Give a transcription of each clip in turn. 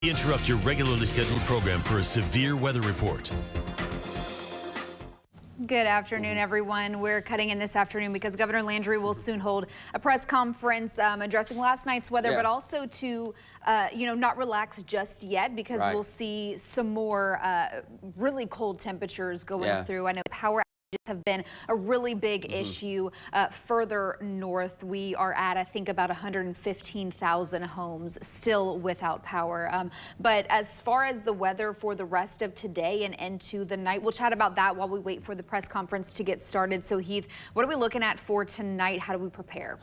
We interrupt your regularly scheduled program for a severe weather report. Good afternoon, everyone. We're cutting in this afternoon because Governor Landry will soon hold a press conference addressing last night's weather, but also to, not relax just yet because we'll see some more really cold temperatures going through. I know power have been a really big issue further north. We are at, I think, about 115,000 homes still without power. But as far as the weather for the rest of today and into the night, we'll chat about that while we wait for the press conference to get started. So Heath, what are we looking at for tonight? How do we prepare?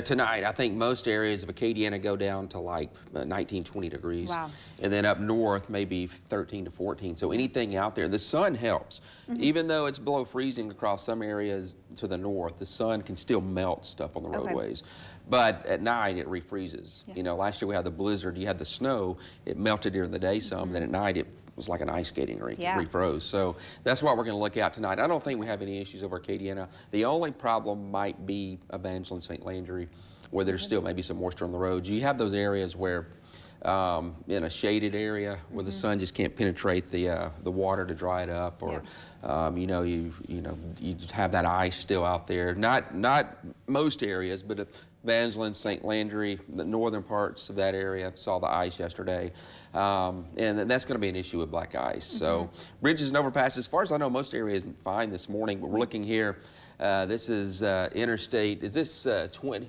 Tonight, I think most areas of Acadiana go down to like 19, 20 degrees. Wow. And then up north, maybe 13 to 14. So anything out there, the sun helps. Even though it's below freezing across some areas to the north, the sun can still melt stuff on the roadways. But at night, it refreezes. You know, last year we had the blizzard, you had the snow, it melted during the day some, then at night it was like an ice skating rink, it refroze. So that's what we're going to look at tonight. I don't think we have any issues over Acadiana. The only problem might be Evangeline, St. Landry, where there's still maybe some moisture on the roads. You have those areas where in a shaded area where the sun just can't penetrate the water to dry it up, or you just have that ice still out there. Not most areas, but Evangeline, St. Landry, the northern parts of that area saw the ice yesterday, and that's going to be an issue with black ice. So bridges and overpasses, as far as I know, most areas fine this morning. But we're looking here. This is Interstate. Is this 20?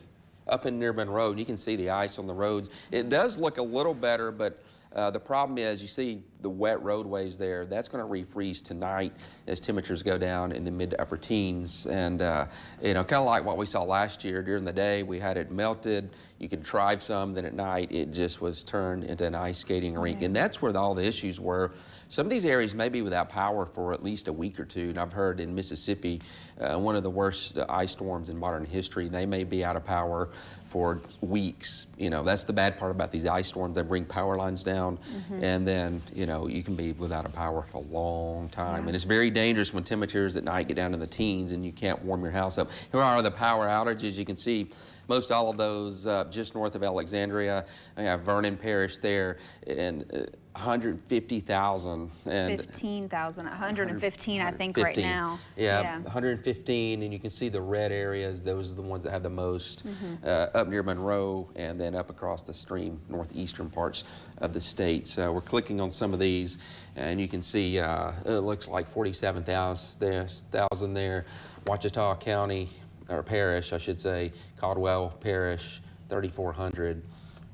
Up in near Monroe, and you can see the ice on the roads. It does look a little better, but the problem is you see the wet roadways there. That's going to refreeze tonight as temperatures go down in the mid to upper teens. And, kind of like what we saw last year. During the day, we had it melted. You could drive some, then at night, it just was turned into an ice skating rink. And that's where all the issues were. Some of these areas may be without power for at least a week or two. And I've heard in Mississippi, one of the worst ice storms in modern history, they may be out of power for weeks. You know, that's the bad part about these ice storms. They bring power lines down, and then, you can be without a power for a long time. And it's very dangerous when temperatures at night get down in the teens and you can't warm your house up. Here are the power outages. You can see most all of those just north of Alexandria. I have Vernon Parish there, and 150,000 and 15,000, 115, I think, right now. Yeah, 115, and you can see the red areas. Those are the ones that have the most up near Monroe, and then up across the stream, northeastern parts of the state. So we're clicking on some of these, and you can see it looks like 47,000 there. Ouachita County, or Parish, I should say, Caldwell Parish, 3,400.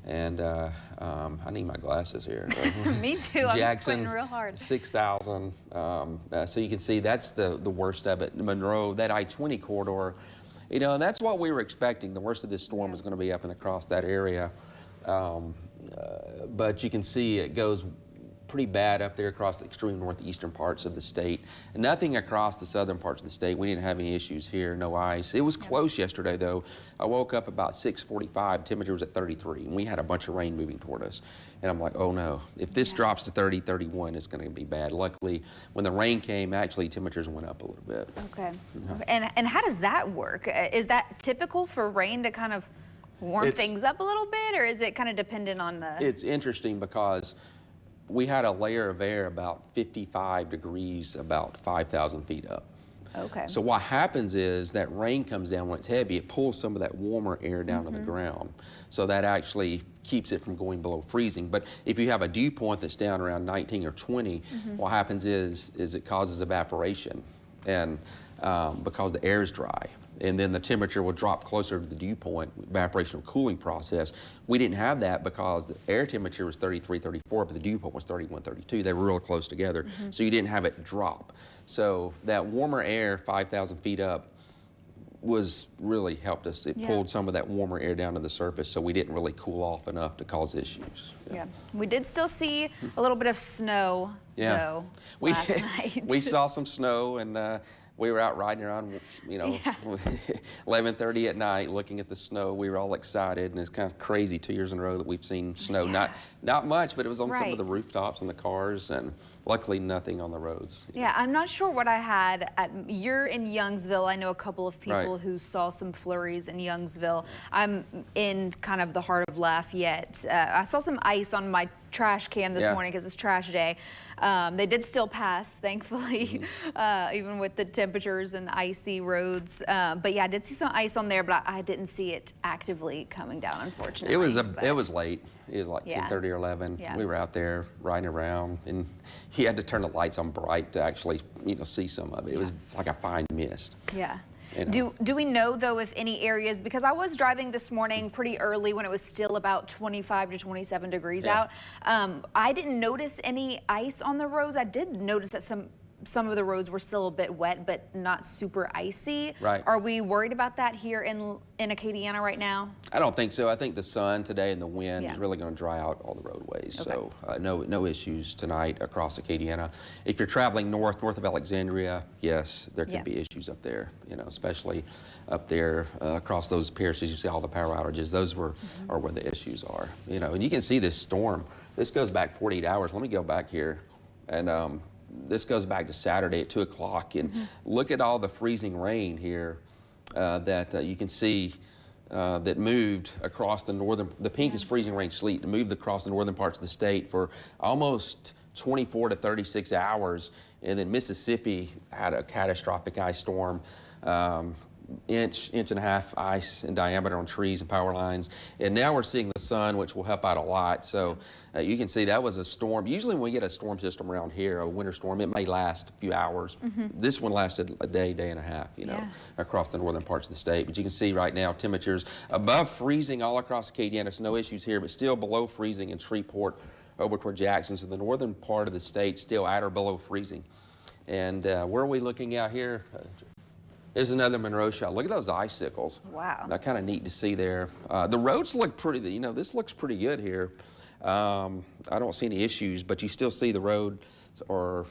And I need my glasses here. Me too. I'm squinting real hard. 6,000. So you can see that's the worst of it. Monroe, that I-20 corridor, and that's what we were expecting. The worst of this storm was going to be up and across that area. But you can see it goes pretty bad up there across the extreme northeastern parts of the state. And nothing across the southern parts of the state. We didn't have any issues here, no ice. It was close yesterday, though. I woke up about 6:45, temperature was at 33, and we had a bunch of rain moving toward us. And I'm like, oh no, if this drops to 30, 31, it's going to be bad. Luckily, when the rain came, actually temperatures went up a little bit. Okay. And how does that work? Is that typical for rain to kind of warm things up a little bit, or is it kind of dependent on the... It's interesting because we had a layer of air about 55 degrees, about 5,000 feet up. Okay. So what happens is that rain comes down when it's heavy, it pulls some of that warmer air down to the ground. So that actually keeps it from going below freezing. But if you have a dew point that's down around 19 or 20, what happens is it causes evaporation, and because the air is dry. And then the temperature will drop closer to the dew point, evaporation or cooling process. We didn't have that because the air temperature was 33, 34, but the dew point was 31, 32. They were real close together, so you didn't have it drop. So that warmer air, 5,000 feet up, was really helped us. It pulled some of that warmer air down to the surface, so we didn't really cool off enough to cause issues. We did still see a little bit of snow, though, last night. We saw some snow, and we were out riding around, 11:30 at night, looking at the snow. We were all excited, and it's kind of crazy 2 years in a row that we've seen snow. Not much, but it was on some of the rooftops and the cars, and luckily nothing on the roads. Yeah, I'm not sure what I had. You're in Youngsville. I know a couple of people who saw some flurries in Youngsville. I'm in kind of the heart of Lafayette. I saw some ice on my trash can this morning because it's trash day. They did still pass, thankfully, even with the temperatures and icy roads. But yeah, I did see some ice on there, but I didn't see it actively coming down, unfortunately. It was late. It was like 10:30 or 11. Yeah. We were out there riding around, and he had to turn the lights on bright to actually, see some of it. It was like a fine mist. Yeah. You know. Do we know, though, if any areas, because I was driving this morning pretty early when it was still about 25 to 27 degrees out. I didn't notice any ice on the roads. I did notice that some of the roads were still a bit wet, but not super icy. Right. Are we worried about that here in Acadiana right now? I don't think so. I think the sun today and the wind is really going to dry out all the roadways. Okay. So no issues tonight across Acadiana. If you're traveling north of Alexandria, yes, there could be issues up there, especially up there across those parishes. You see all the power outages. Those are where the issues are, and you can see this storm. This goes back 48 hours. Let me go back here. And this goes back to Saturday at 2 o'clock, and look at all the freezing rain here that you can see that moved across the pink is freezing rain sleet, that moved across the northern parts of the state for almost 24 to 36 hours, and then Mississippi had a catastrophic ice storm. Inch and a half ice in diameter on trees and power lines, and now we're seeing the sun, which will help out a lot. So you can see that was a storm. Usually when we get a storm system around here, a winter storm, it may last a few hours. This one lasted a day and a half, across the northern parts of the state. But you can see right now temperatures above freezing all across Acadiana. So no issues here, but still below freezing in Shreveport over toward Jackson. So the northern part of the state still at or below freezing. And where are we looking out here? Here's another Monroe shot. Look at those icicles. Wow. That's kind of neat to see there. The roads look pretty, this looks pretty good here. I don't see any issues, but you still see the road or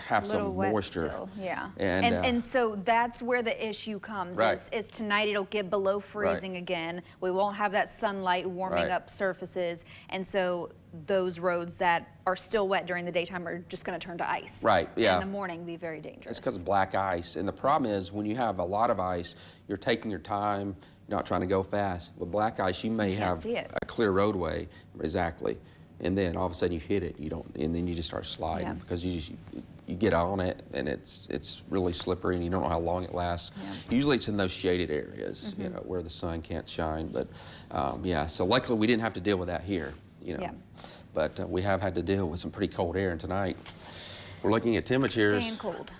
have some moisture. Still. Yeah. And so that's where the issue comes. Right. Is tonight it'll get below freezing again. We won't have that sunlight warming up surfaces, and so those roads that are still wet during the daytime are just going to turn to ice. Right. Yeah. In the morning, be very dangerous. It's because of black ice, and the problem is when you have a lot of ice, you're taking your time, not trying to go fast. With black ice, you may have a clear roadway, exactly, and then all of a sudden you hit it, and then you just start sliding because you get on it, and it's really slippery, and you don't know how long it lasts. Usually it's in those shaded areas, where the sun can't shine. But so luckily we didn't have to deal with that here. But we have had to deal with some pretty cold air, and tonight we're looking at temperatures. Staying cold.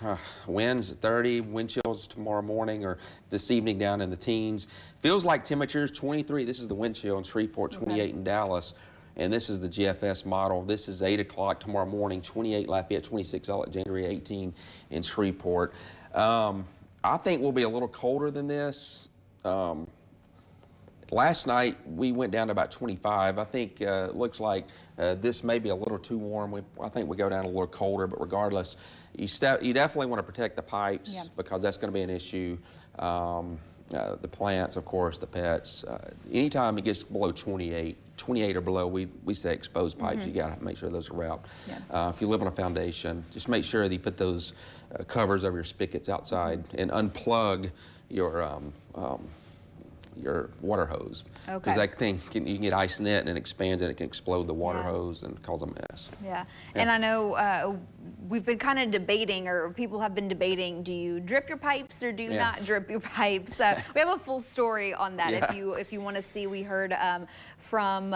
Winds at 30, wind chills tomorrow morning or this evening down in the teens. Feels like temperatures 23. This is the wind chill in Shreveport, 28 in Dallas. And this is the GFS model. This is 8 o'clock tomorrow morning, 28 Lafayette, 26 Alexandria, 18 in Shreveport. I think we'll be a little colder than this. Last night we went down to about 25. I think it looks like this may be a little too warm. I think we go down a little colder, but regardless, you definitely want to protect the pipes because that's going to be an issue. The plants, of course, the pets. Anytime it gets below 28 or below, we say exposed pipes. You got to make sure those are out. If you live on a foundation, just make sure that you put those covers over your spigots outside and unplug your water hose, because that thing you can get ice in it and it expands and it can explode the water hose and cause a mess. And I know we've been kind of debating, or people have been debating, do you drip your pipes or do you not drip your pipes? We have a full story on that if you want to see. We heard from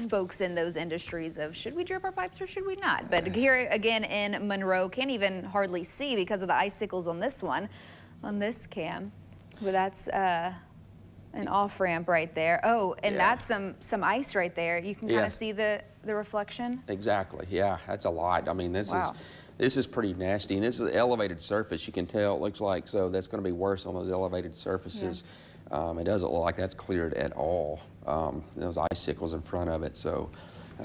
folks in those industries of should we drip our pipes or should we not? But here again in Monroe, can't even hardly see because of the icicles on this one, on this cam. But that's an off-ramp right there. Oh, and that's some ice right there. You can kind of see the reflection. Exactly. Yeah, that's a lot. I mean, this is pretty nasty, and this is an elevated surface. You can tell it looks like, so that's going to be worse on those elevated surfaces. It doesn't look like that's cleared at all. Those icicles in front of it, so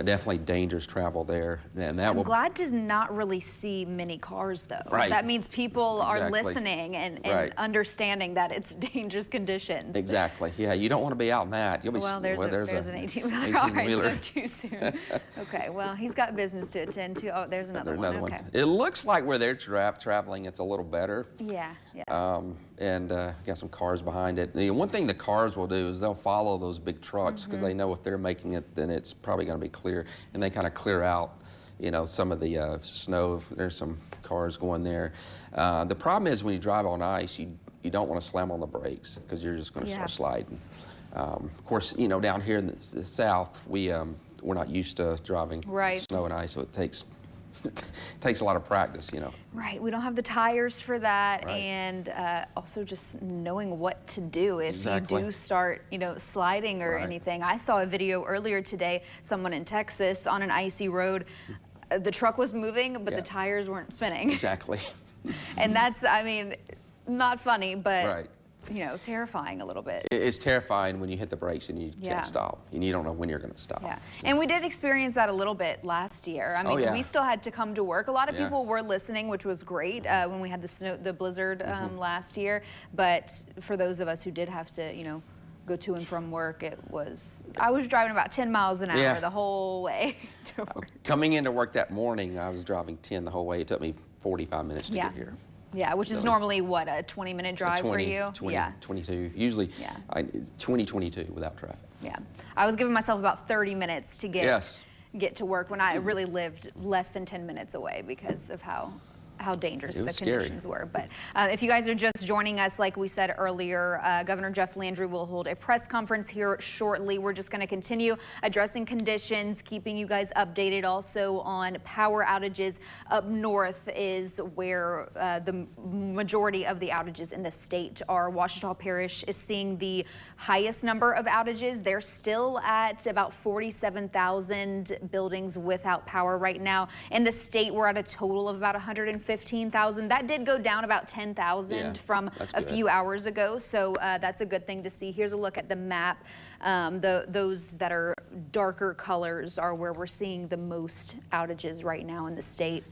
definitely dangerous travel there. And that I'm glad to not really see many cars, though. That means people are listening and understanding that it's dangerous conditions. Exactly. Yeah, you don't want to be out in that. You'll be, there's an 18-wheeler. All right, so too soon. Okay, well, he's got business to attend to. Oh, there's another one. Okay. It looks like where they're traveling, it's a little better. and got some cars behind it. And one thing the cars will do is they'll follow those big trucks because they know if they're making it, then it's probably going to be clear, and they kind of clear out, you know, some of the snow. There's some cars going there. The problem is when you drive on ice, you don't want to slam on the brakes because you're just going to start sliding. Of course, you know, down here in the South, we're not used to driving snow and ice, so it takes a lot of practice, you know. Right, we don't have the tires for that, and also just knowing what to do if you do start, you know, sliding or anything. I saw a video earlier today, someone in Texas on an icy road. The truck was moving, but the tires weren't spinning. Exactly. And that's, I mean, not funny, but you know, terrifying a little bit. It's terrifying when you hit the brakes and you can't stop, and you don't know when you're going to stop. Yeah, and we did experience that a little bit last year. I mean, we still had to come to work. A lot of people were listening, which was great when we had the blizzard last year. But for those of us who did have to, you know, go to and from work, I was driving about 10 miles an hour the whole way to work. Coming into work that morning, I was driving 10 the whole way. It took me 45 minutes to get here. Yeah, which is normally, what, a 20-minute drive for you? 22, usually 22 without traffic. Yeah, I was giving myself about 30 minutes to get to work when I really lived less than 10 minutes away because of how dangerous the conditions were. But if you guys are just joining us, like we said earlier, Governor Jeff Landry will hold a press conference here shortly. We're just going to continue addressing conditions, keeping you guys updated also on power outages. Up north is where the majority of the outages in the state are. Ouachita Parish is seeing the highest number of outages. They're still at about 47,000 buildings without power right now. In the state, we're at a total of about 115,000. That did go down about 10,000 from a few hours ago, so that's a good thing to see. Here's a look at the map. Those that are darker colors are where we're seeing the most outages right now in the state.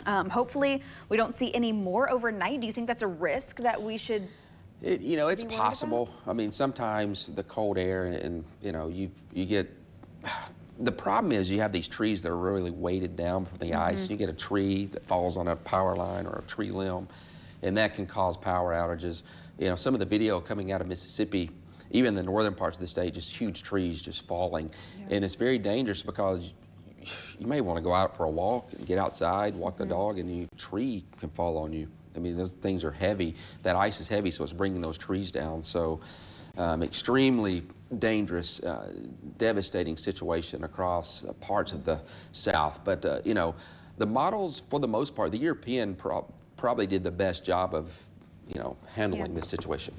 Hopefully, we don't see any more overnight. Do you think that's a risk that we should? You know, it's possible. I mean, sometimes the cold air and you know, you get. The problem is you have these trees that are really weighted down from the ice. You get a tree that falls on a power line or a tree limb, and that can cause power outages. You know, some of the video coming out of Mississippi, even the northern parts of the state, just huge trees just falling. And it's very dangerous because you may want to go out for a walk, get outside, walk the dog, and a tree can fall on you. I mean, those things are heavy. That ice is heavy, so it's bringing those trees down. So extremely dangerous, devastating situation across parts of the South. But, you know, the models, for the most part, the European probably did the best job of, you know, handling this situation.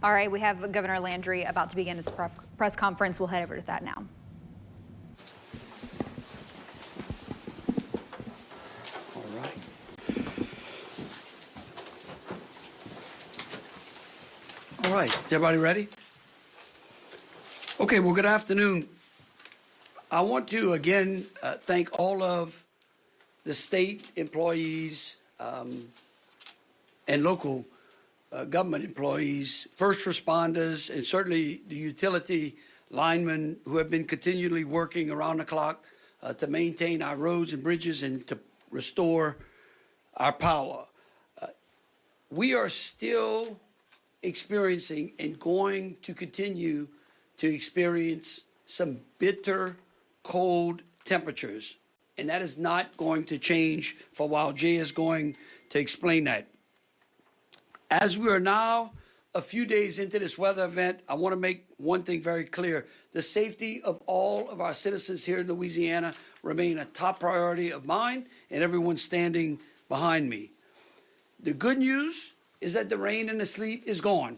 All right, we have Governor Landry about to begin his press conference. We'll head over to that now. All right, is everybody ready? Okay, well, good afternoon. I want to again thank all of the state employees and local government employees, first responders, and certainly the utility linemen who have been continually working around the clock to maintain our roads and bridges and to restore our power. We are still experiencing and going to continue to experience some bitter cold temperatures, and that is not going to change for a while. Jay is going to explain that. As we are now a few days into this weather event, I want to make one thing very clear. The safety of all of our citizens here in Louisiana remain a top priority of mine and everyone standing behind me. The good news is that the rain and the sleet is gone.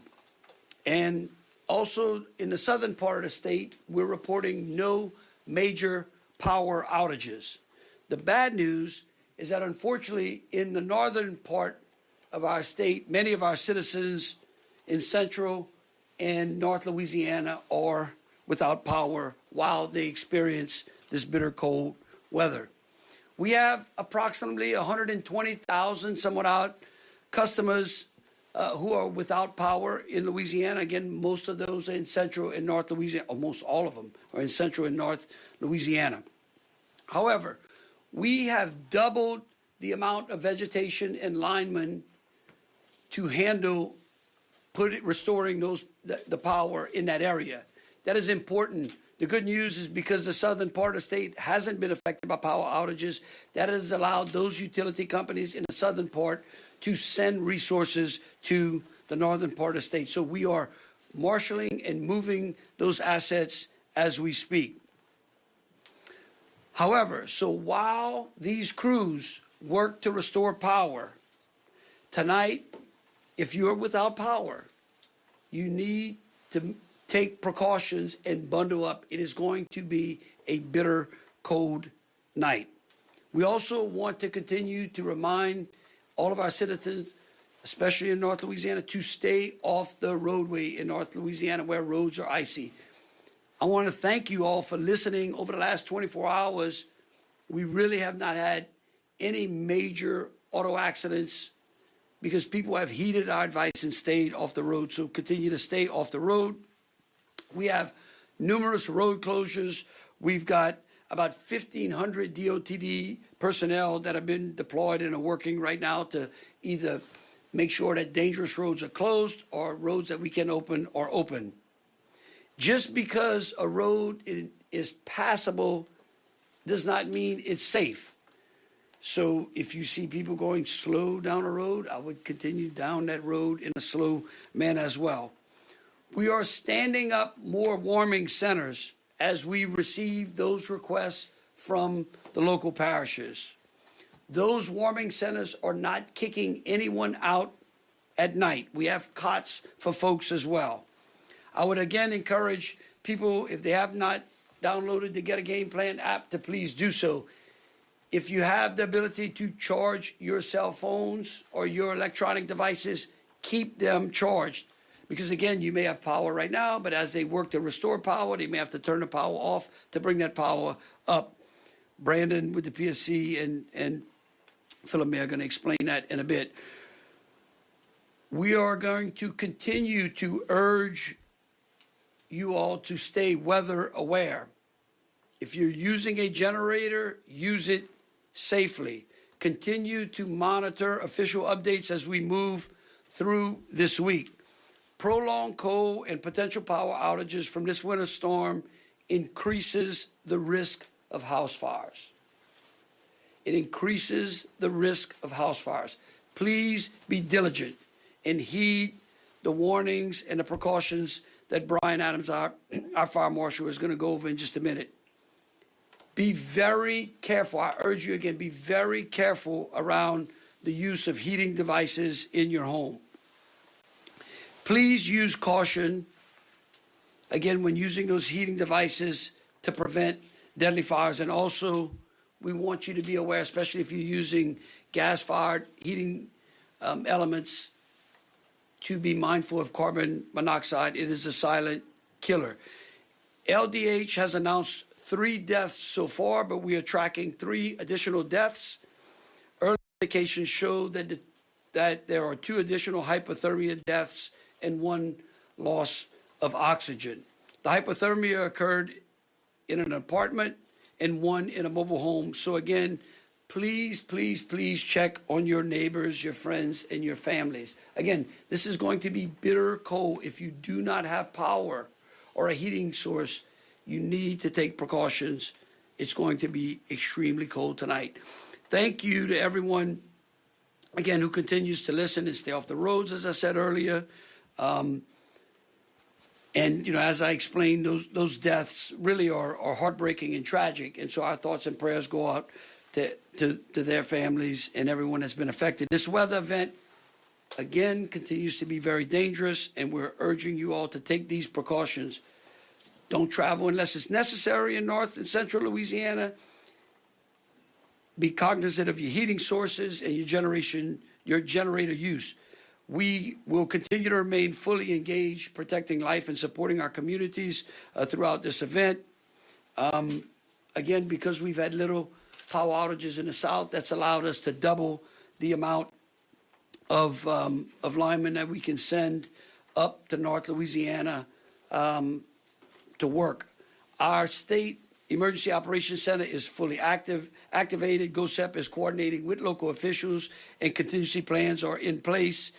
And also in the southern part of the state, we're reporting no major power outages. The bad news is that unfortunately in the northern part of our state, many of our citizens in central and north Louisiana are without power while they experience this bitter cold weather. We have approximately 120,000, somewhat out, customers who are without power in Louisiana. Again, most of those are in central and north Louisiana, almost all of them are in central and north Louisiana. However, we have doubled the amount of vegetation and linemen to handle restoring the power in that area. That is important. The good news is because the southern part of the state hasn't been affected by power outages, that has allowed those utility companies in the southern part to send resources to the northern part of the state. So we are marshaling and moving those assets as we speak. However, so while these crews work to restore power, tonight, if you're without power, you need to take precautions and bundle up. It is going to be a bitter, cold night. We also want to continue to remind all of our citizens, especially in North Louisiana, to stay off the roadway in North Louisiana where roads are icy. I want to thank you all for listening over the last 24 hours. We really have not had any major auto accidents because people have heeded our advice and stayed off the road. So continue to stay off the road. We have numerous road closures. We've got about 1,500 DOTD personnel that have been deployed and are working right now to either make sure that dangerous roads are closed or roads that we can open are open. Just because a road is passable does not mean it's safe. So if you see people going slow down a road, I would continue down that road in a slow manner as well. We are standing up more warming centers as we receive those requests from the local parishes. Those warming centers are not kicking anyone out at night. We have cots for folks as well. I would again encourage people, if they have not downloaded the Get a Game Plan app, to please do so. If you have the ability to charge your cell phones or your electronic devices, keep them charged. Because again, you may have power right now, but as they work to restore power, they may have to turn the power off to bring that power up. Brandon with the PSC and Philip May are going to explain that in a bit. We are going to continue to urge you all to stay weather aware. If you're using a generator, use it safely. Continue to monitor official updates as we move through this week. Prolonged cold and potential power outages from this winter storm increases the risk of house fires. It increases the risk of house fires. Please be diligent and heed the warnings and the precautions that Brian Adams, our fire marshal, is going to go over in just a minute. Be very careful. I urge you again, be very careful around the use of heating devices in your home. Please use caution, again, when using those heating devices to prevent deadly fires. And also, we want you to be aware, especially if you're using gas-fired heating elements, to be mindful of carbon monoxide. It is a silent killer. LDH has announced 3 deaths so far, but we are tracking 3 additional deaths. Early indications show that there are 2 additional hypothermia deaths and 1 loss of oxygen. The hypothermia occurred in an apartment and 1 in a mobile home. So again, please, please, please check on your neighbors, your friends, and your families. Again, this is going to be bitter cold. If you do not have power or a heating source, you need to take precautions. It's going to be extremely cold tonight. Thank you to everyone, again, who continues to listen and stay off the roads, as I said earlier. And, as I explained, those deaths really are heartbreaking and tragic. And so our thoughts and prayers go out to their families and everyone that's been affected. This weather event, again, continues to be very dangerous, and we're urging you all to take these precautions. Don't travel unless it's necessary in North and Central Louisiana. Be cognizant of your heating sources and your generator use. We will continue to remain fully engaged, protecting life and supporting our communities throughout this event. Again, because we've had little power outages in the South, that's allowed us to double the amount of linemen that we can send up to North Louisiana to work. Our state emergency operations center is fully activated. GOSEP is coordinating with local officials, and contingency plans are in place.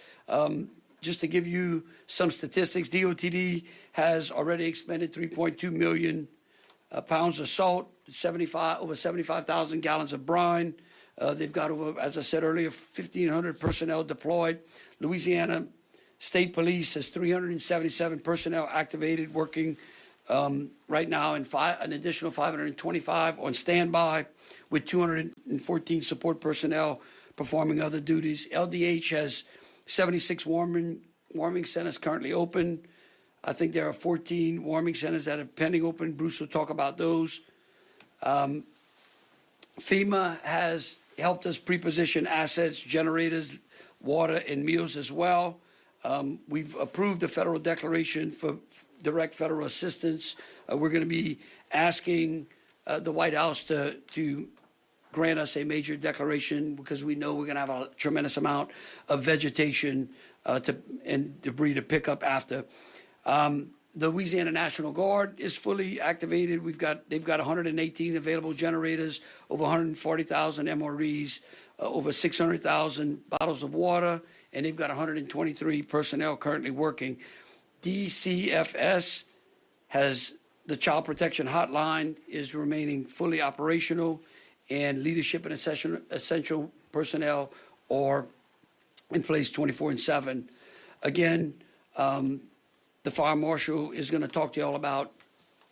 just to give you some statistics, DOTD has already expended 3.2 million pounds of salt, over 75,000 gallons of brine. They've got over, as I said earlier, 1,500 personnel deployed. Louisiana State Police has 377 personnel activated, working right now, and an additional 525 on standby, with 214 support personnel performing other duties. LDH has 76 warming centers currently open. I think there are 14 warming centers that are pending open. Bruce will talk about those. FEMA has helped us pre-position assets, generators, water, and meals as well. We've approved the federal declaration for direct federal assistance. We're going to be asking the White House to grant us a major declaration, because we know we're going to have a tremendous amount of vegetation and debris to pick up after. The Louisiana National Guard is fully activated. They've got 118 available generators, over 140,000 MREs, over 600,000 bottles of water, and they've got 123 personnel currently working. DCFS has the Child Protection Hotline is remaining fully operational, and leadership and essential personnel are in place 24/7. Again, the fire marshal is going to talk to you all about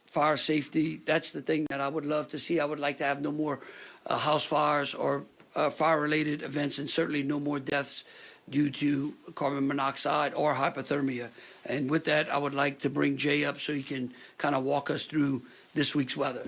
fire safety. That's the thing that I would love to see. I would like to have no more house fires or fire-related events, and certainly no more deaths due to carbon monoxide or hypothermia. And with that, I would like to bring Jay up so he can kind of walk us through this week's weather.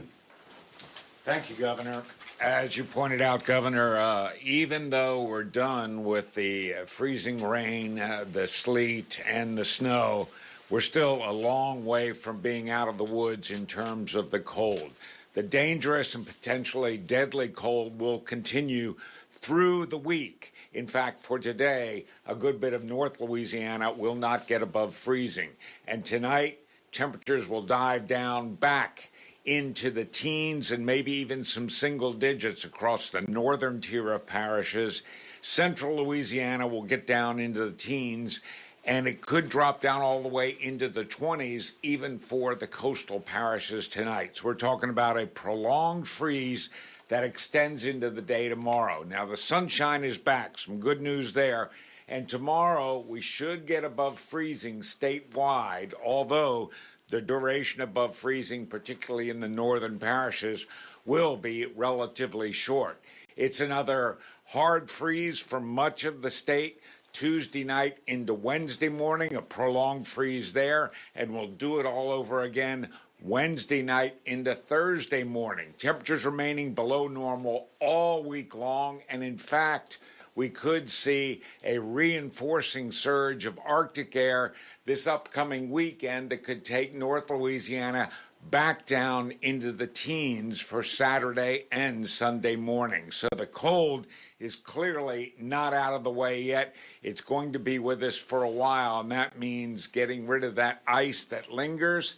Thank you, Governor. As you pointed out, Governor, even though we're done with the freezing rain, the sleet, and the snow, we're still a long way from being out of the woods in terms of the cold. The dangerous and potentially deadly cold will continue through the week. In fact, for today, a good bit of North Louisiana will not get above freezing. And tonight, temperatures will dive down back into the teens and maybe even some single digits across the northern tier of parishes. Central Louisiana will get down into the teens, and it could drop down all the way into the 20s, even for the coastal parishes tonight. So we're talking about a prolonged freeze that extends into the day tomorrow. Now, the sunshine is back. Some good news there. And tomorrow, we should get above freezing statewide, although the duration above freezing, particularly in the northern parishes, will be relatively short. It's another hard freeze for much of the state. Tuesday night into Wednesday morning, a prolonged freeze there, and we'll do it all over again Wednesday night into Thursday morning. Temperatures remaining below normal all week long, and in fact, we could see a reinforcing surge of Arctic air this upcoming weekend that could take North Louisiana back down into the teens for Saturday and Sunday morning. So the cold is clearly not out of the way yet. It's going to be with us for a while, and that means getting rid of that ice that lingers.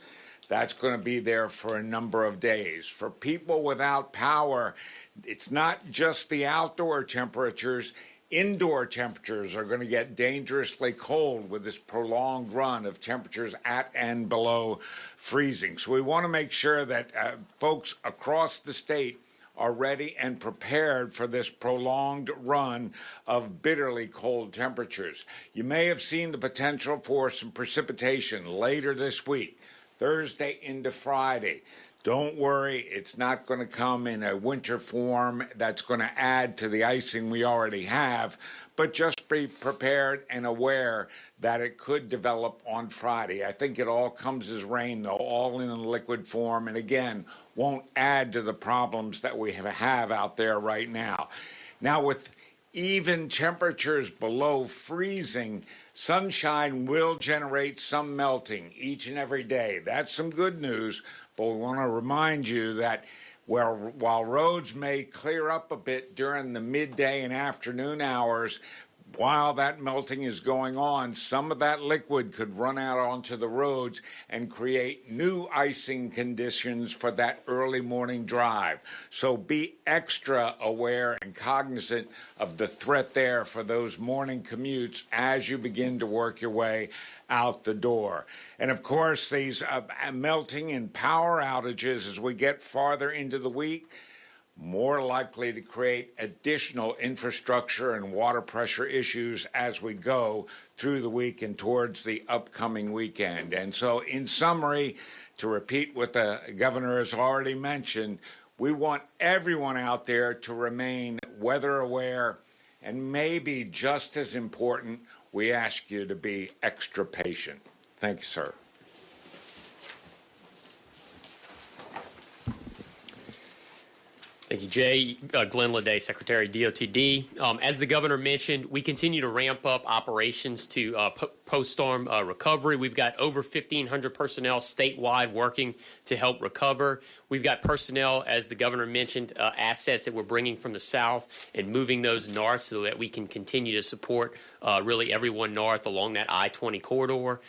That's going to be there for a number of days. For people without power, it's not just the outdoor temperatures. Indoor temperatures are going to get dangerously cold with this prolonged run of temperatures at and below freezing. So we want to make sure that folks across the state are ready and prepared for this prolonged run of bitterly cold temperatures. You may have seen the potential for some precipitation later this week, Thursday into Friday. Don't worry, it's not going to come in a winter form that's going to add to the icing we already have, but just be prepared and aware that it could develop on Friday. I think it all comes as rain, though, all in a liquid form, and again, won't add to the problems that we have out there right now. Now, with even temperatures below freezing, sunshine will generate some melting each and every day. That's some good news. But we want to remind you that while roads may clear up a bit during the midday and afternoon hours, while that melting is going on, some of that liquid could run out onto the roads and create new icing conditions for that early morning drive. So be extra aware and cognizant of the threat there for those morning commutes as you begin to work your way out the door. And of course, these melting and power outages as we get farther into the week, more likely to create additional infrastructure and water pressure issues as we go through the week and towards the upcoming weekend. And so, in summary, to repeat what the governor has already mentioned, we want everyone out there to remain weather aware, and maybe just as important, we ask you to be extra patient. Thank you, sir. Thank you, Jay. Glenn Leday, Secretary, DOTD. As the governor mentioned, we continue to ramp up operations to post-storm recovery. We've got over 1,500 personnel statewide working to help recover. We've got personnel, as the governor mentioned, assets that we're bringing from the south and moving those north so that we can continue to support really everyone north along that I-20 corridor.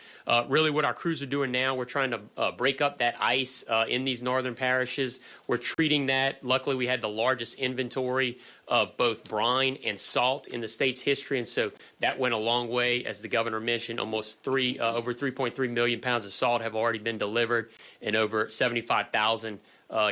Really what our crews are doing now, we're trying to break up that ice in these northern parishes. We're treating that. Luckily, we had the largest inventory of both brine and salt in the state's history, and so that went a long way. As the governor mentioned, almost over 3.3 million pounds of salt have already been delivered and over 75,000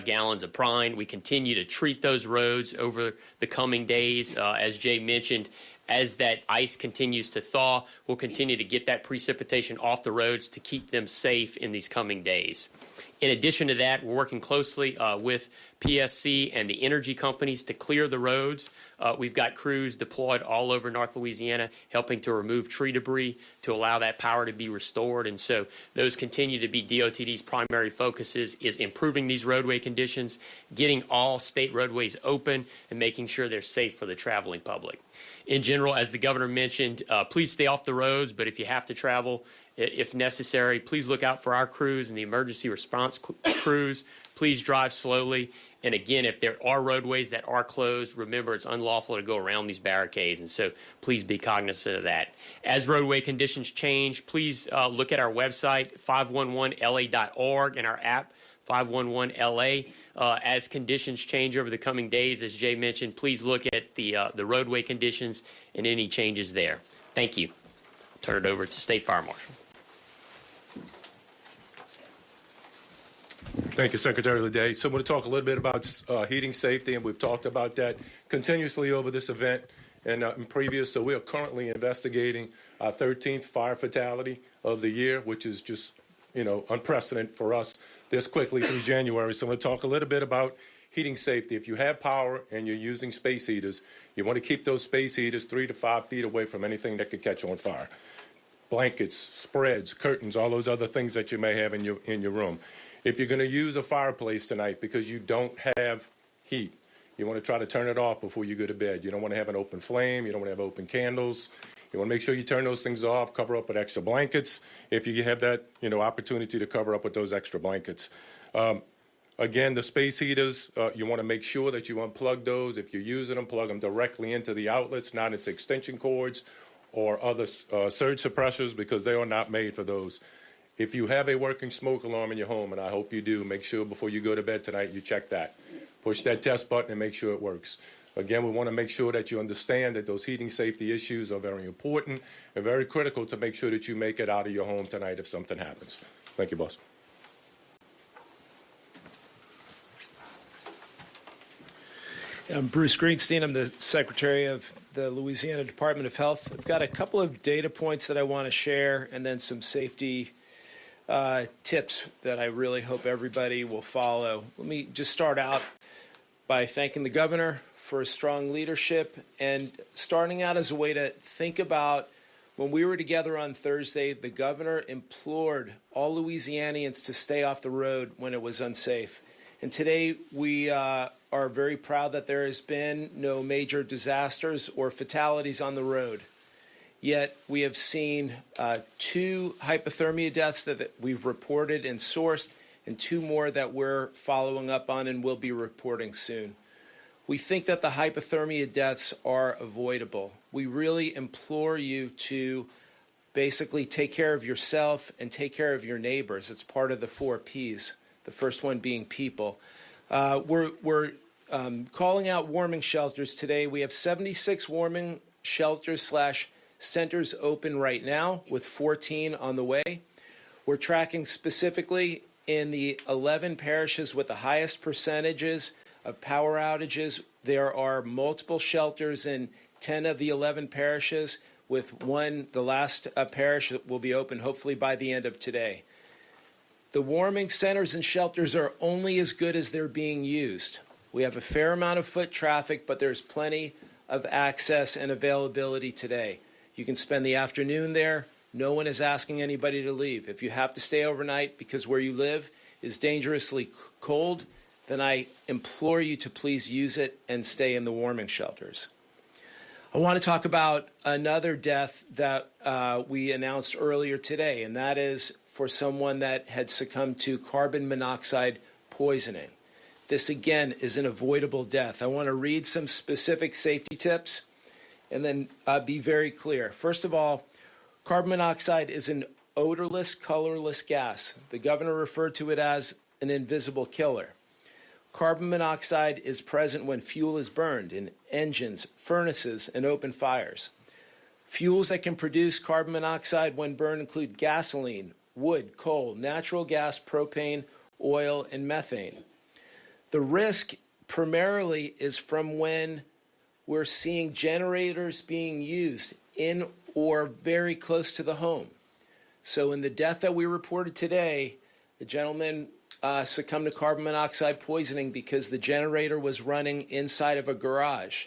gallons of brine. We continue to treat those roads over the coming days. As Jay mentioned, as that ice continues to thaw, we'll continue to get that precipitation off the roads to keep them safe in these coming days. In addition to that, we're working closely with PSC and the energy companies to clear the roads. We've got crews deployed all over North Louisiana helping to remove tree debris to allow that power to be restored. And so those continue to be DOTD's primary focuses, is improving these roadway conditions, getting all state roadways open, and making sure they're safe for the traveling public. In general, as the governor mentioned, please stay off the roads, but if you have to travel, if necessary, please look out for our crews and the emergency response crews. Please drive slowly. And again, if there are roadways that are closed, remember it's unlawful to go around these barricades. And so please be cognizant of that. As roadway conditions change, please look at our website, 511la.org, and our app, 511LA. As conditions change over the coming days, as Jay mentioned, please look at the roadway conditions and any changes there. Thank you. I'll turn it over to State Fire Marshal. Thank you, Secretary Leday. So I'm going to talk a little bit about heating safety, and we've talked about that continuously over this event and previous. So we are currently investigating our 13th fire fatality of the year, which is just, unprecedented for us this quickly through January. So I'm going to talk a little bit about heating safety. If you have power and you're using space heaters, you want to keep those space heaters 3 to 5 feet away from anything that could catch on fire. Blankets, spreads, curtains, all those other things that you may have in your room. If you're going to use a fireplace tonight because you don't have heat, you want to try to turn it off before you go to bed. You don't want to have an open flame. You don't want to have open candles. You want to make sure you turn those things off, cover up with extra blankets if you have that, opportunity to cover up with those extra blankets. Again, the space heaters, you want to make sure that you unplug those. If you're using them, plug them directly into the outlets, not into extension cords or other surge suppressors, because they are not made for those. If you have a working smoke alarm in your home, and I hope you do, make sure before you go to bed tonight you check that. Push that test button and make sure it works. Again, we want to make sure that you understand that those heating safety issues are very important and very critical to make sure that you make it out of your home tonight if something happens. Thank you, boss. I'm Bruce Greenstein. I'm the Secretary of the Louisiana Department of Health. I've got a couple of data points that I want to share and then some safety tips that I really hope everybody will follow. Let me just start out by thanking the governor for his strong leadership and starting out as a way to think about when we were together on Thursday, the governor implored all Louisianians to stay off the road when it was unsafe. And today we are very proud that there has been no major disasters or fatalities on the road. Yet we have seen 2 hypothermia deaths that we've reported and sourced, and 2 more that we're following up on and will be reporting soon. We think that the hypothermia deaths are avoidable. We really implore you to basically take care of yourself and take care of your neighbors. It's part of the 4 Ps, the first one being people. We're calling out warming shelters today. We have 76 warming shelters / centers open right now, with 14 on the way. We're tracking specifically in the 11 parishes with the highest percentages of power outages. There are multiple shelters in 10 of the 11 parishes, with one, the last parish, that will be open hopefully by the end of today. The warming centers and shelters are only as good as they're being used. We have a fair amount of foot traffic, but there's plenty of access and availability today. You can spend the afternoon there. No one is asking anybody to leave. If you have to stay overnight because where you live is dangerously cold, then I implore you to please use it and stay in the warming shelters. I want to talk about another death that we announced earlier today, and that is for someone that had succumbed to carbon monoxide poisoning. This, again, is an avoidable death. I want to read some specific safety tips and then be very clear. First of all, carbon monoxide is an odorless, colorless gas. The governor referred to it as an invisible killer. Carbon monoxide is present when fuel is burned in engines, furnaces, and open fires. Fuels that can produce carbon monoxide when burned include gasoline, wood, coal, natural gas, propane, oil, and methane. The risk primarily is from when we're seeing generators being used in or very close to the home. So in the death that we reported today, the gentleman succumbed to carbon monoxide poisoning because the generator was running inside of a garage.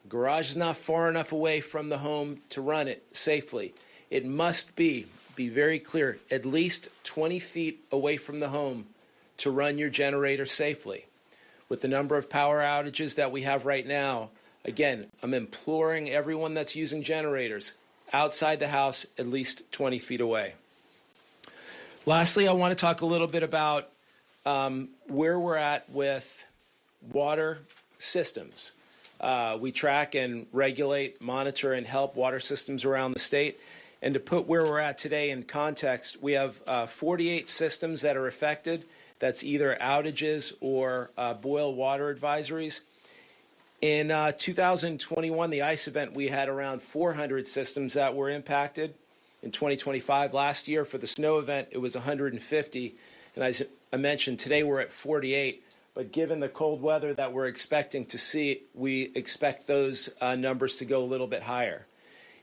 The garage is not far enough away from the home to run it safely. It must be very clear, at least 20 feet away from the home to run your generator safely. With the number of power outages that we have right now, again, I'm imploring everyone that's using generators outside the house, at least 20 feet away. Lastly, I want to talk a little bit about where we're at with water systems. We track and regulate, monitor, and help water systems around the state. And to put where we're at today in context, we have 48 systems that are affected. That's either outages or boil water advisories. In 2021, the ice event, we had around 400 systems that were impacted. In 2025, last year for the snow event, it was 150. And as I mentioned, today we're at 48. But given the cold weather that we're expecting to see, we expect those numbers to go a little bit higher.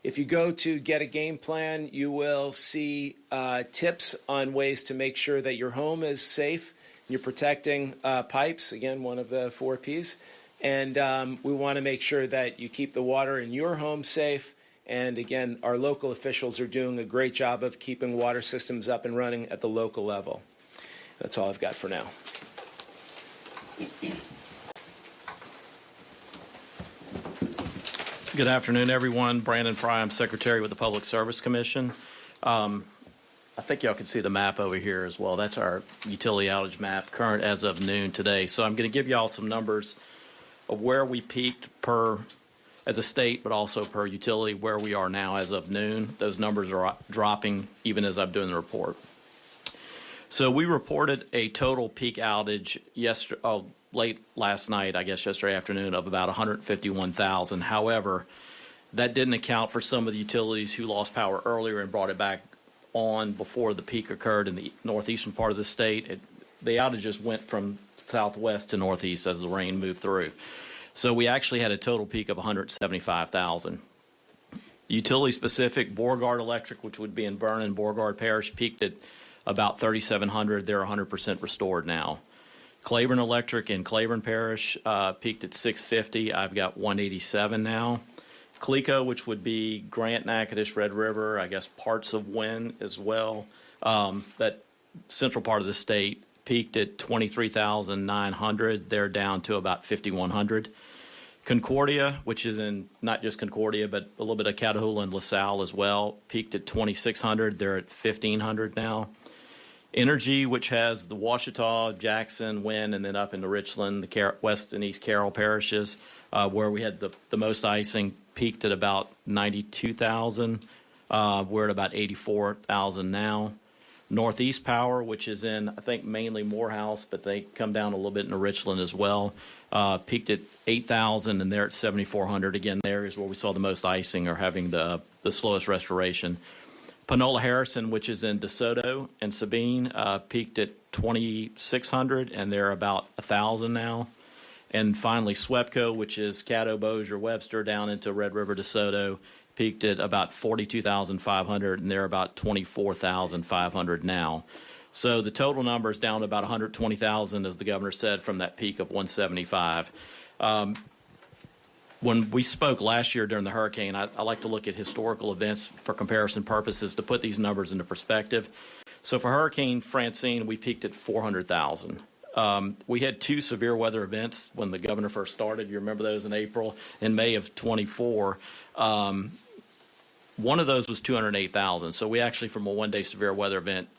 If you go to Get a Game Plan, you will see tips on ways to make sure that your home is safe. You're protecting pipes, again, one of the 4 Ps. And we want to make sure that you keep the water in your home safe. And again, our local officials are doing a great job of keeping water systems up and running at the local level. That's all I've got for now. Good afternoon, everyone. Brandon Fry, I'm Secretary with the Public Service Commission. I think y'all can see the map over here as well. That's our utility outage map, current as of noon today. So I'm going to give y'all some numbers of where we peaked per as a state, but also per utility, where we are now as of noon. Those numbers are dropping even as I'm doing the report. So we reported a total peak outage late last night, I guess yesterday afternoon, of about 151,000. However, that didn't account for some of the utilities who lost power earlier and brought it back on before the peak occurred in the northeastern part of the state. The outages went from southwest to northeast as the rain moved through. So we actually had a total peak of 175,000. Utility specific, Beauregard Electric, which would be in Bern and Beauregard Parish, peaked at about 3,700. They're 100% restored now. Claiborne Electric in Claiborne Parish peaked at 650. I've got 187 now. Cleco, which would be Grant, Natchitoches, Red River, I guess parts of Wynn as well, that central part of the state, peaked at 23,900. They're down to about 5,100. Concordia, which is in not just Concordia, but a little bit of Catahoula and LaSalle as well, peaked at 2,600. They're at 1,500 now. Energy, which has the Ouachita, Jackson, Wynn, and then up into Richland, the West and East Carroll parishes, where we had the most icing, peaked at about 92,000. We're at about 84,000 now. Northeast Power, which is in, I think, mainly Morehouse, but they come down a little bit into Richland as well, peaked at 8,000, and they're at 7,400. Again, there is where we saw the most icing or having the slowest restoration. Panola Harrison, which is in DeSoto and Sabine, peaked at 2,600, and they're about 1,000 now. And finally, SWEPCO, which is Caddo, Bossier, Webster, down into Red River, DeSoto, peaked at about 42,500, and they're about 24,500 now. So the total number is down to about 120,000, as the governor said, from that peak of 175. When we spoke last year during the hurricane, I like to look at historical events for comparison purposes to put these numbers into perspective. So for Hurricane Francine, we peaked at 400,000. We had two severe weather events when the governor first started. You remember those in April and May of 24. One of those was 208,000. So we actually, from a one-day severe weather event,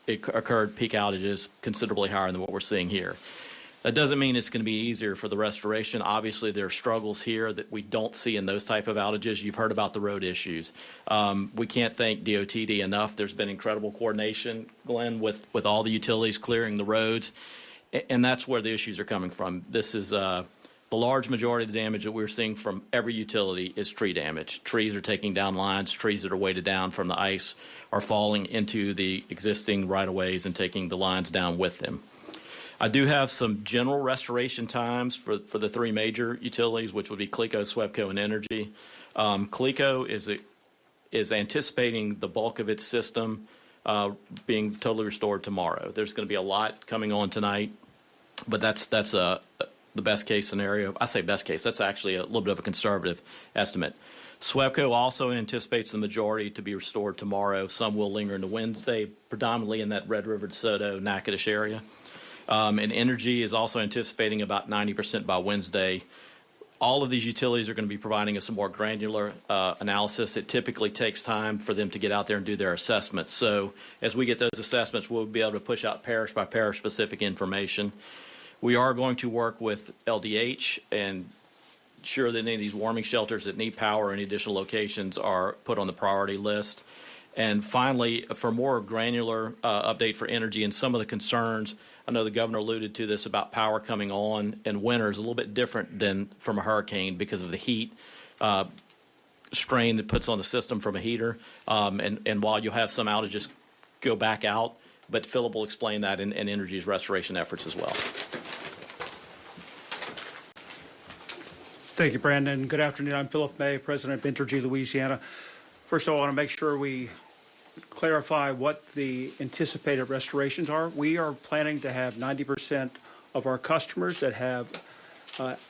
it occurred peak outages considerably higher than what we're seeing here. That doesn't mean it's going to be easier for the restoration. Obviously, there are struggles here that we don't see in those type of outages. You've heard about the road issues. We can't thank DOTD enough. There's been incredible coordination, Glenn, with all the utilities clearing the roads, and that's where the issues are coming from. This is the large majority of the damage that we're seeing from every utility is tree damage. Trees are taking down lines. Trees that are weighted down from the ice are falling into the existing right-of-ways and taking the lines down with them. I do have some general restoration times for the three major utilities, which would be CLECO, SWEPCO, and Energy. CLECO is anticipating the bulk of its system being totally restored tomorrow. There's going to be a lot coming on tonight, but that's the best case scenario. I say best case. That's actually a little bit of a conservative estimate. SWEPCO also anticipates the majority to be restored tomorrow. Some will linger into Wednesday, predominantly in that Red River, DeSoto, Natchitoches area. And Energy is also anticipating about 90% by Wednesday. All of these utilities are going to be providing us some more granular analysis. It typically takes time for them to get out there and do their assessments. So as we get those assessments, we'll be able to push out parish by parish specific information. We are going to work with LDH and ensure that any of these warming shelters that need power or any additional locations are put on the priority list. And finally, for more granular update for Energy and some of the concerns, I know the governor alluded to this about power coming on in winter is a little bit different than from a hurricane because of the heat strain that puts on the system from a heater. And while you'll have some outages go back out, but Philip will explain that in Energy's restoration efforts as well. Thank you, Brandon. Good afternoon. I'm Philip May, President of Entergy Louisiana. First of all, I want to make sure we clarify what the anticipated restorations are. We are planning to have 90% of our customers that have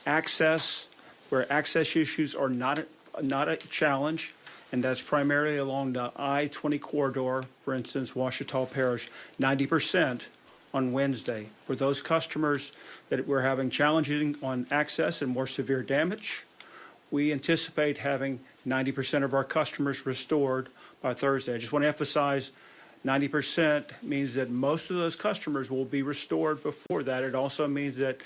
access, where access issues are not a challenge, and that's primarily along the I-20 corridor, for instance, Ouachita Parish, 90% on Wednesday. For those customers that we're having challenges on access and more severe damage, we anticipate having 90% of our customers restored by Thursday. I just want to emphasize 90% means that most of those customers will be restored before that. It also means that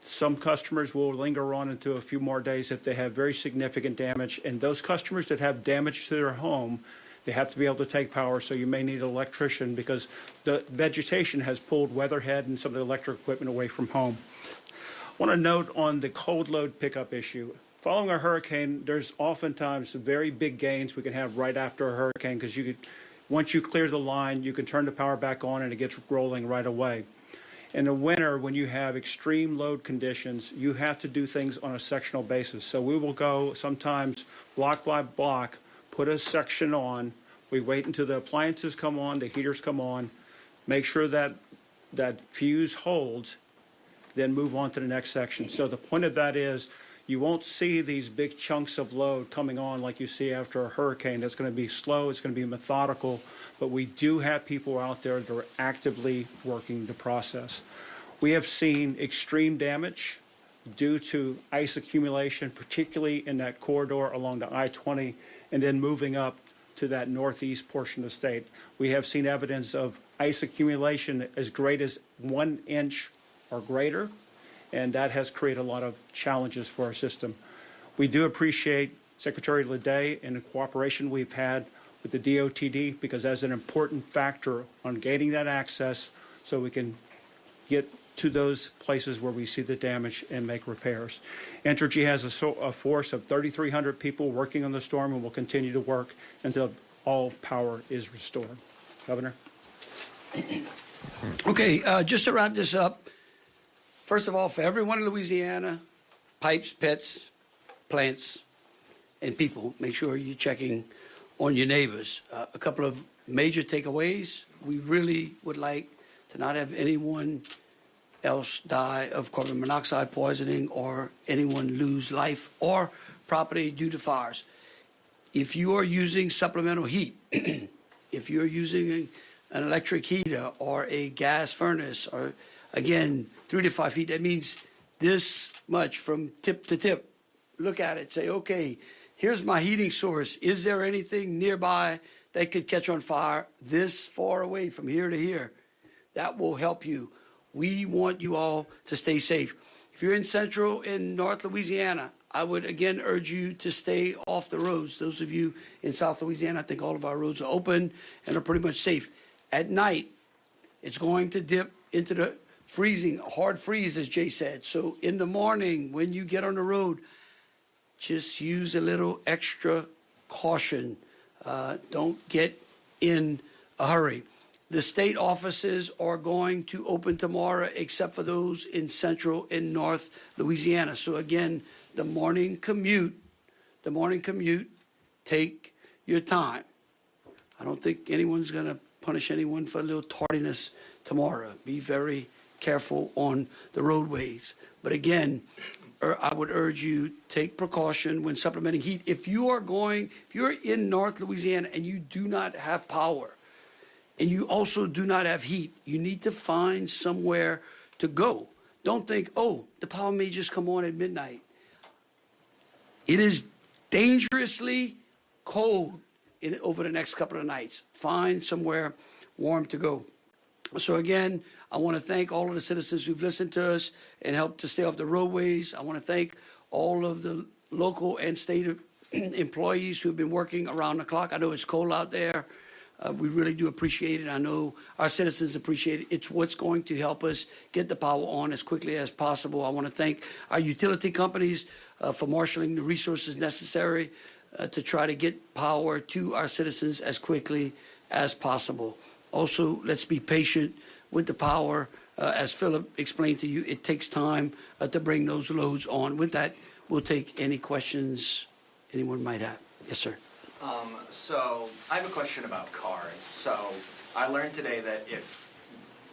some customers will linger on into a few more days if they have very significant damage. And those customers that have damage to their home, they have to be able to take power, so you may need an electrician because the vegetation has pulled weatherhead and some of the electric equipment away from home. I want to note on the cold load pickup issue. Following a hurricane, there's oftentimes very big gains we can have right after a hurricane because once you clear the line, you can turn the power back on and it gets rolling right away. In the winter, when you have extreme load conditions, you have to do things on a sectional basis. So we will go sometimes block by block, put a section on. We wait until the appliances come on, the heaters come on, make sure that that fuse holds, then move on to the next section. So the point of that is you won't see these big chunks of load coming on like you see after a hurricane. That's going to be slow, it's going to be methodical, but we do have people out there that are actively working the process. We have seen extreme damage due to ice accumulation, particularly in that corridor along the I-20, and then moving up to that northeast portion of the state. We have seen evidence of ice accumulation as great as 1 inch or greater, and that has created a lot of challenges for our system. We do appreciate Secretary Leday and the cooperation we've had with the DOTD, because that's an important factor on gaining that access so we can get to those places where we see the damage and make repairs. Entergy has a force of 3,300 people working on the storm and will continue to work until all power is restored. Governor? Okay, just to wrap this up, first of all, for everyone in Louisiana, pipes, pets, plants, and people, make sure you're checking on your neighbors. A couple of major takeaways. We really would like to not have anyone else die of carbon monoxide poisoning or anyone lose life or property due to fires. If you are using supplemental heat, if you're using an electric heater or a gas furnace, or again, 3 to 5 feet, that means this much from tip to tip. Look at it, say, okay, here's my heating source. Is there anything nearby that could catch on fire this far away from here to here? That will help you. We want you all to stay safe. If you're in Central and North Louisiana, I would again urge you to stay off the roads. Those of you in South Louisiana, I think all of our roads are open and are pretty much safe. At night, it's going to dip into the freezing, hard freeze, as Jay said. So in the morning, when you get on the road, just use a little extra caution. Don't get in a hurry. The state offices are going to open tomorrow, except for those in Central and North Louisiana. So again, the morning commute, take your time. I don't think anyone's going to punish anyone for a little tardiness tomorrow. Be very careful on the roadways. But again, I would urge you, take precaution when supplementing heat. If you're in North Louisiana and you do not have power, and you also do not have heat, you need to find somewhere to go. Don't think, oh, the power may just come on at midnight. It is dangerously cold over the next couple of nights. Find somewhere warm to go. So again, I want to thank all of the citizens who've listened to us and helped to stay off the roadways. I want to thank all of the local and state employees who have been working around the clock. I know it's cold out there. We really do appreciate it. I know our citizens appreciate it. It's what's going to help us get the power on as quickly as possible. I want to thank our utility companies for marshaling the resources necessary to try to get power to our citizens as quickly as possible. Also, let's be patient with the power. As Philip explained to you, it takes time to bring those loads on. With that, we'll take any questions anyone might have. Yes, sir. So I have a question about cars. So I learned today that if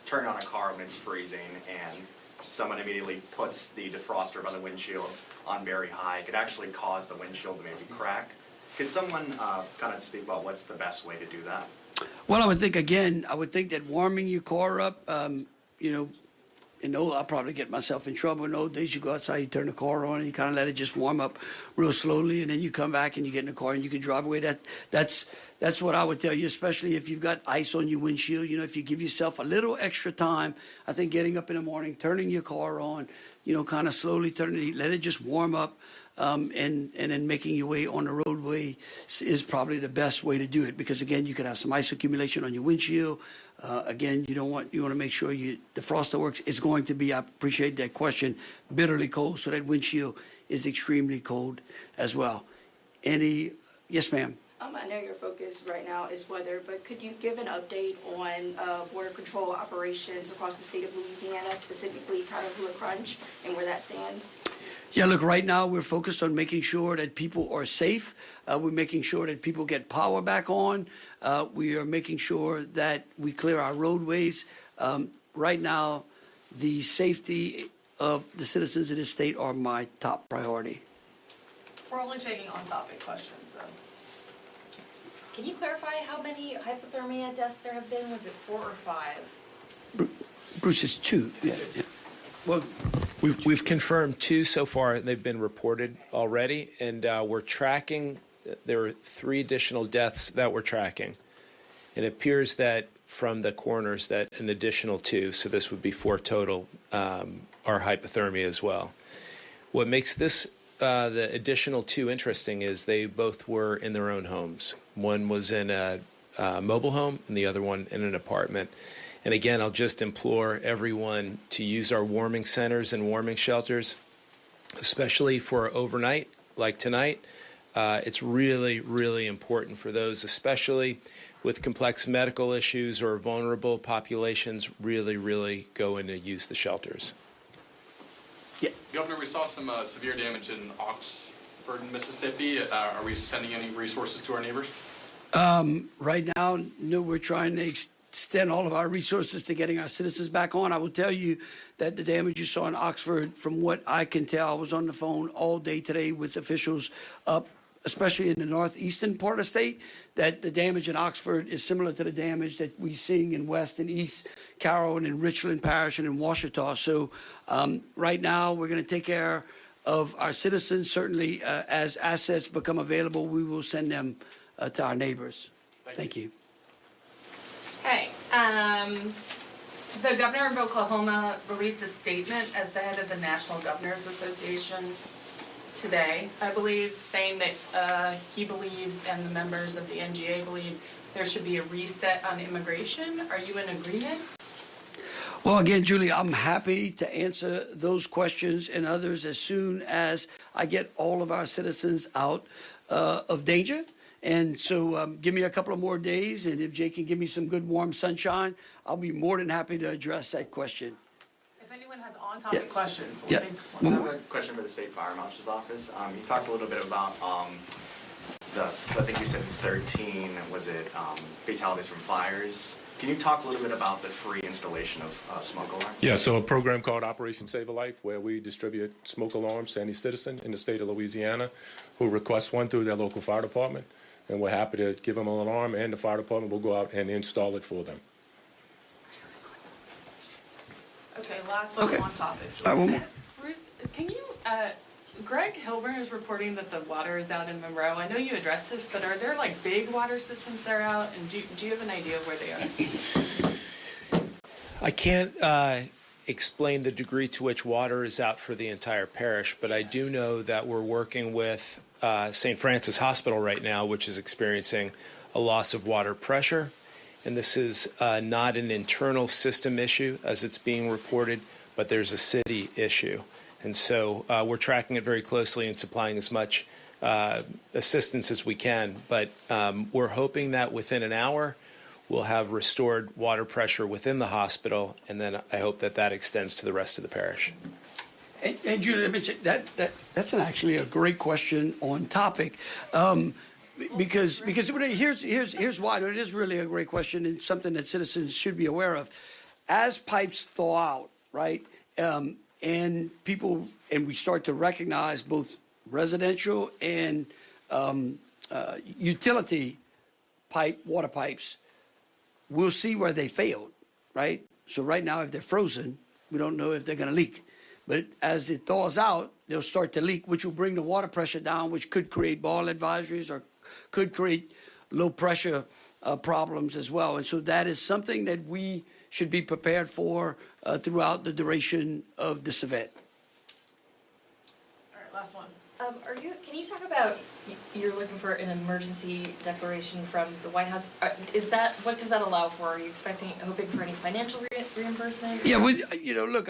turning on a car when it's freezing and someone immediately puts the defroster by the windshield on very high, it could actually cause the windshield to maybe crack. Could someone kind of speak about what's the best way to do that? Well, I would think that warming your car up, I'll probably get myself in trouble. In old days, you go outside, you turn the car on, and you kind of let it just warm up real slowly, and then you come back and you get in the car and you can drive away. That's what I would tell you, especially if you've got ice on your windshield. If you give yourself a little extra time, I think getting up in the morning, turning your car on, kind of slowly turning it, let it just warm up, and then making your way on the roadway is probably the best way to do it, because again, you could have some ice accumulation on your windshield. Again, you want to make sure the defroster works. It's going to be, I appreciate that question, bitterly cold, so that windshield is extremely cold as well. Yes, ma'am. I know your focus right now is weather, but could you give an update on border control operations across the state of Louisiana, specifically Caterpillar Crunch, and where that stands? Yeah, look, right now we're focused on making sure that people are safe. We're making sure that people get power back on. We are making sure that we clear our roadways. Right now, the safety of the citizens of this state are my top priority. We're only taking on-topic questions, so. Can you clarify how many hypothermia deaths there have been? Was it 4 or 5? Bruce, it's 2. Yeah. Well, we've confirmed 2 so far, and they've been reported already, and we're tracking there are 3 additional deaths that we're tracking. It appears that from the coroners that an additional 2, so this would be 4 total, are hypothermia as well. What makes this the additional 2 interesting is they both were in their own homes. One was in a mobile home and the other one in an apartment. And again, I'll just implore everyone to use our warming centers and warming shelters, especially for overnight, like tonight. It's really, really important for those, especially with complex medical issues or vulnerable populations, really go in to use the shelters. Yeah. Governor, we saw some severe damage in Oxford, Mississippi. Are we sending any resources to our neighbors? Right now, no, we're trying to extend all of our resources to getting our citizens back on. I will tell you that the damage you saw in Oxford, from what I can tell, I was on the phone all day today with officials up, especially in the northeastern part of the state, that the damage in Oxford is similar to the damage that we're seeing in West and East Carroll and in Richland Parish and in Washita. So right now, we're going to take care of our citizens. Certainly, as assets become available, we will send them to our neighbors. Thank you. Hey, the governor of Oklahoma released a statement as the head of the National Governors Association today, I believe, saying that he believes and the members of the NGA believe there should be a reset on immigration. Are you in agreement? Well, again, Julie, I'm happy to answer those questions and others as soon as I get all of our citizens out of danger. And so give me a couple of more days, and if Jay can give me some good warm sunshine, I'll be more than happy to address that question. If anyone has on-topic questions, I have a question for the State Fire Marshal's Office. You talked a little bit about I think you said 13, was it fatalities from fires? Can you talk a little bit about the free installation of smoke alarms? Yeah, so a program called Operation Save a Life, where we distribute smoke alarms to any citizen in the state of Louisiana who requests one through their local fire department. And we're happy to give them an alarm, and the fire department will go out and install it for them. Okay, last one on topic. Bruce, can you, Greg Hilburn is reporting that the water is out in Monroe. I know you addressed this, but are there like big water systems that are out, and do you have an idea of where they are? I can't explain the degree to which water is out for the entire parish, but I do know that we're working with St. Francis Hospital right now, which is experiencing a loss of water pressure. And this is not an internal system issue as it's being reported, but there's a city issue. And so we're tracking it very closely and supplying as much assistance as we can. But we're hoping that within an hour, we'll have restored water pressure within the hospital. And then I hope that that extends to the rest of the parish. And Julie, let me say that's actually a great question on topic, because here's why. It is really a great question and something that citizens should be aware of. As pipes thaw out, right, and people, and we start to recognize both residential and utility water pipes, we'll see where they failed, right? So right now, if they're frozen, we don't know if they're going to leak. But as it thaws out, they'll start to leak, which will bring the water pressure down, which could create boil advisories or could create low pressure problems as well. And so that is something that we should be prepared for throughout the duration of this event. All right, last one. Can you talk about, you're looking for an emergency declaration from the White House. What does that allow for? Are you hoping for any financial reimbursement? Yeah, look,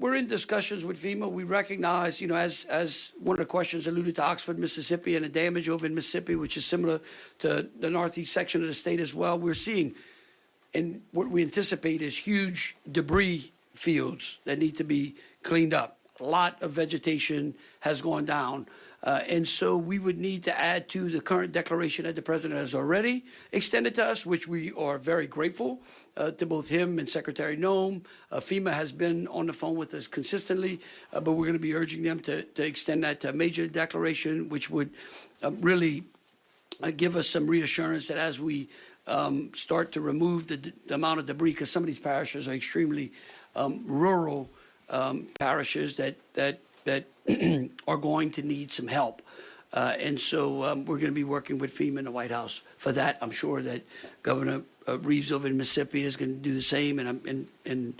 we're in discussions with FEMA. We recognize, as one of the questions alluded to Oxford, Mississippi, and the damage over in Mississippi, which is similar to the northeast section of the state as well. We're seeing, and what we anticipate is huge debris fields that need to be cleaned up. A lot of vegetation has gone down. And so we would need to add to the current declaration that the president has already extended to us, which we are very grateful to both him and Secretary Noem. FEMA has been on the phone with us consistently, but we're going to be urging them to extend that to a major declaration, which would really give us some reassurance that as we start to remove the amount of debris, because some of these parishes are extremely rural parishes that are going to need some help. And so we're going to be working with FEMA and the White House for that. I'm sure that Governor Reeves over in Mississippi is going to do the same, and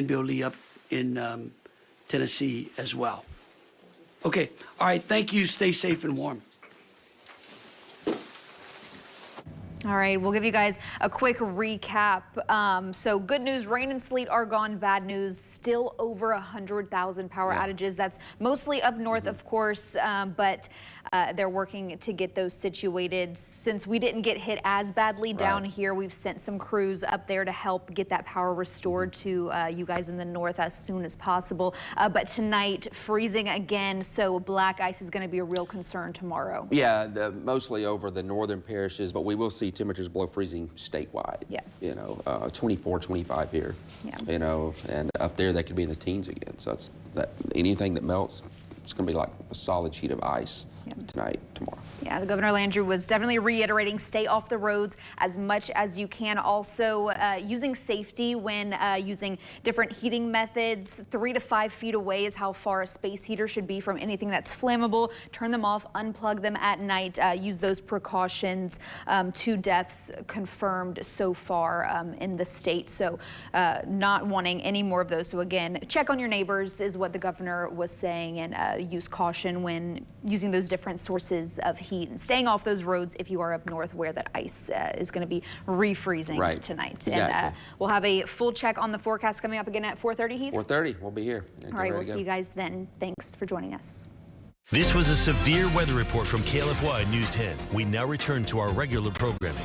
Bill Lee up in Tennessee as well. Okay. All right. Thank you. Stay safe and warm. All right, we'll give you guys a quick recap. So good news, rain and sleet are gone. Bad news, still over 100,000 power outages. That's mostly up north, of course, but they're working to get those situated. Since we didn't get hit as badly down here, we've sent some crews up there to help get that power restored to you guys in the north as soon as possible. But tonight, freezing again, so black ice is going to be a real concern tomorrow. Yeah, mostly over the northern parishes, but we will see temperatures below freezing statewide. Yeah. 24, 25 here. Yeah. And up there they could be in the teens again. So it's anything that melts, it's going to be like a solid sheet of ice tonight, tomorrow. Yeah, the Governor Landry was definitely reiterating stay off the roads as much as you can. Also using safety when using different heating methods. 3 to 5 feet away is how far a space heater should be from anything that's flammable. Turn them off, unplug them at night. Use those precautions. 2 deaths confirmed so far in the state. So not wanting any more of those. So again, check on your neighbors is what the governor was saying, and use caution when using those different sources of heat and staying off those roads if you are up north where that ice is going to be refreezing tonight. Exactly. And we'll have a full check on the forecast coming up again at 4:30, Heath? 4:30, we'll be here. All right, we'll see you guys then. Thanks for joining us. This was a severe weather report from KLFY News 10. We now return to our regular programming.